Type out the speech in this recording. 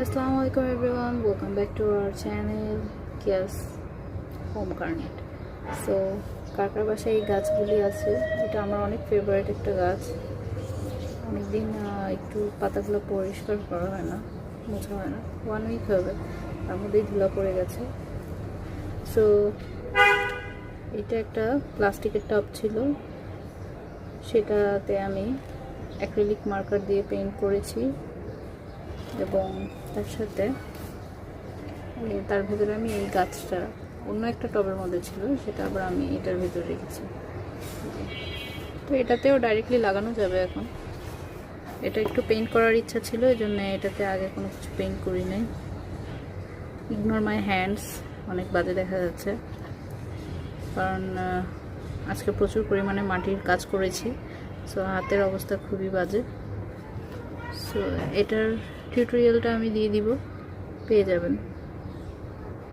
Assalamualaikum everyone, welcome back to our channel Kia's Home Garnet. So কাকার বাসায় এই গাছগুলি আছে, এটা আমার অনেক ফেভারিট একটা গাছ। অনেকদিন একটু পাতাগুলো পরিষ্কার করা হয় না, মোছা হয় না, 1 উইক হবে, তার মধ্যেই ধুলা পড়ে গেছে। সো এটা একটা প্লাস্টিকের টব ছিল, সেটাতে আমি অ্যাক্রিলিক মার্কার দিয়ে পেইন্ট করেছি এবং তার সাথে তার ভিতরে আমি এই গাছটা অন্য একটা টবের মধ্যে ছিল, সেটা আবার আমি এটার ভিতরে রেখেছি। তো এটাতেও ডাইরেক্টলি লাগানো যাবে। এখন এটা একটু পেইন্ট করার ইচ্ছা ছিল, এই জন্য এটাতে আগে কোনো কিছু পেইন্ট করি নাই। ইগনোর মাই হ্যান্ডস, অনেক বাজে দেখা যাচ্ছে কারণ আজকে প্রচুর পরিমাণে মাটির কাজ করেছি। সো হাতের অবস্থা খুবই বাজে। সো এটার টিউটোরিয়ালটা আমি দিয়ে দিব, পেয়ে যাবেন।